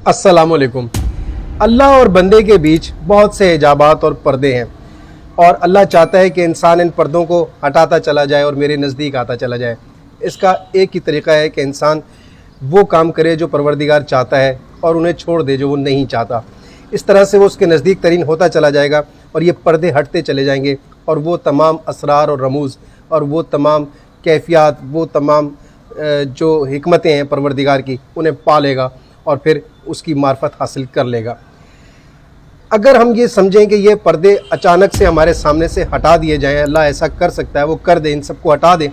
अस्सलामुअलैकुम। अल्लाह और बंदे के बीच बहुत से हिजाबात और पर्दे हैं और अल्लाह चाहता है कि इंसान इन पर्दों को हटाता चला जाए और मेरे नज़दीक आता चला जाए। इसका एक ही तरीक़ा है कि इंसान वो काम करे जो परवरदिगार चाहता है और उन्हें छोड़ दे जो वो नहीं चाहता। इस तरह से वो उसके नज़दीक तरीन होता चला जाएगा और ये पर्दे हटते चले जाएंगे और वो तमाम असरार और रमूज़ और वो तमाम कैफियत, वो तमाम जो हिकमतें हैं परवरदिगार की, उन्हें पा लेगा और फिर उसकी मार्फत हासिल कर लेगा। अगर हम ये समझें कि ये पर्दे अचानक से हमारे सामने से हटा दिए जाएं, अल्लाह ऐसा कर सकता है, वो कर दे, इन सबको हटा दे,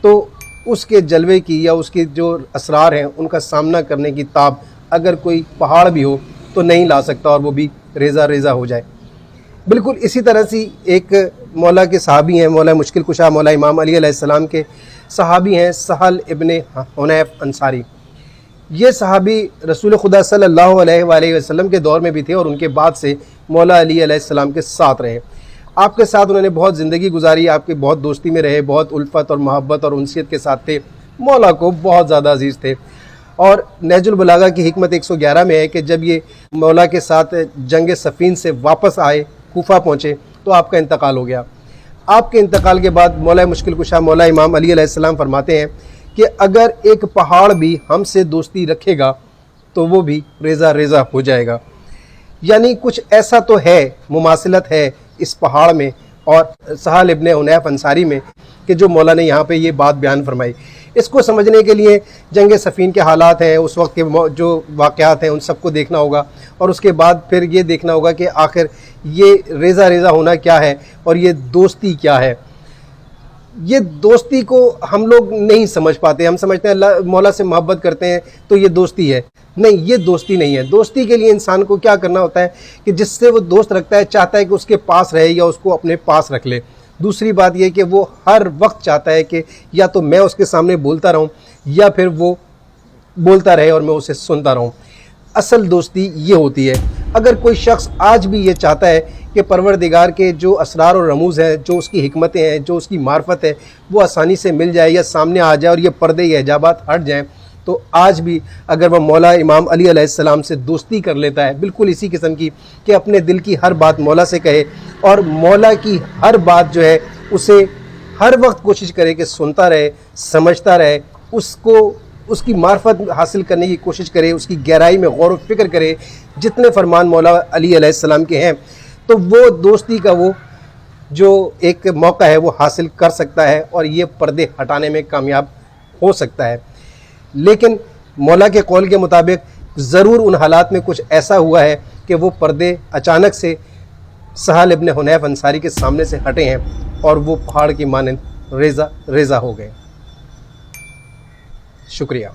तो उसके जलवे की या उसके जो असरार हैं उनका सामना करने की ताब अगर कोई पहाड़ भी हो तो नहीं ला सकता और वो भी रेज़ा रेज़ा हो जाए। बिल्कुल इसी तरह से एक मौला के सहाबी हैं, मौला मुश्किल कुशा मौला इमाम अली अलैहिस्सलाम के सहाबी हैं सहल इब्ने हुनैफ अंसारी। ये सहाबी रसूल खुदा सल्लल्लाहु अलैहि वसल्लम के दौर में भी थे और उनके बाद से मौला अली अलैहिस्सलाम के साथ रहे। आपके साथ उन्होंने बहुत ज़िंदगी गुजारी, आपके बहुत दोस्ती में रहे, बहुत उल्फत और मोहब्बत और उनसियत के साथ थे, मौला को बहुत ज़्यादा अजीज़ थे। और नहजुल बलागा की हिकमत 111 में है कि जब ये मौला के साथ जंग सफ़ीन से वापस आए, कूफा पहुँचे, तो आपका इंतकाल हो गया। आपके इंतकाल के बाद मौला मुश्किल कुशा मौला इमाम अली अलैहिस्सलाम फरमाते हैं कि अगर एक पहाड़ भी हमसे दोस्ती रखेगा तो वो भी रेज़ा रेज़ा हो जाएगा। यानी कुछ ऐसा तो है, मुमासिलत है इस पहाड़ में और सहल इब्ने हुनैफ अंसारी में कि जो मौला ने यहाँ पे ये बात बयान फरमाई। इसको समझने के लिए जंग सफ़ीन के हालात हैं, उस वक्त के जो वाक़यात हैं, उन सबको देखना होगा और उसके बाद फिर ये देखना होगा कि आखिर ये रेज़ा रेज़ा होना क्या है और ये दोस्ती क्या है। ये दोस्ती को हम लोग नहीं समझ पाते। हम समझते हैं अल्लाह मौला से मोहब्बत करते हैं तो ये दोस्ती है। नहीं, ये दोस्ती नहीं है। दोस्ती के लिए इंसान को क्या करना होता है कि जिससे वो दोस्त रखता है चाहता है कि उसके पास रहे या उसको अपने पास रख ले। दूसरी बात यह कि वो हर वक्त चाहता है कि या तो मैं उसके सामने बोलता रहूं या फिर वो बोलता रहे और मैं उसे सुनता रहूं। असल दोस्ती ये होती है। अगर कोई शख्स आज भी ये चाहता है कि परवरदिगार के जो असरार और रमूज़ हैं, जो उसकी हिकमतें हैं, जो उसकी मार्फत है, वो आसानी से मिल जाए या सामने आ जाए और ये पर्दे ये हिजाबात हट जाएं, तो आज भी अगर वह मौला इमाम अली अलैहिस्सलाम से दोस्ती कर लेता है, बिल्कुल इसी किस्म की कि अपने दिल की हर बात मौला से कहे और मौला की हर बात जो है उसे हर वक्त कोशिश करे कि सुनता रहे, समझता रहे, उसको उसकी मार्फत हासिल करने की कोशिश करे, उसकी गहराई में गौर व फिक्र करे, जितने फरमान मौला अली अलैहिस्सलाम के हैं, तो वो दोस्ती का वो जो एक मौका है वो हासिल कर सकता है और ये पर्दे हटाने में कामयाब हो सकता है। लेकिन मौला के कौल के मुताबिक ज़रूर उन हालात में कुछ ऐसा हुआ है कि वो पर्दे अचानक से सहल इब्ने हुनैफ अंसारी के सामने से हटे हैं और वो पहाड़ की मानंद रेज़ा रेज़ा हो गए। शुक्रिया।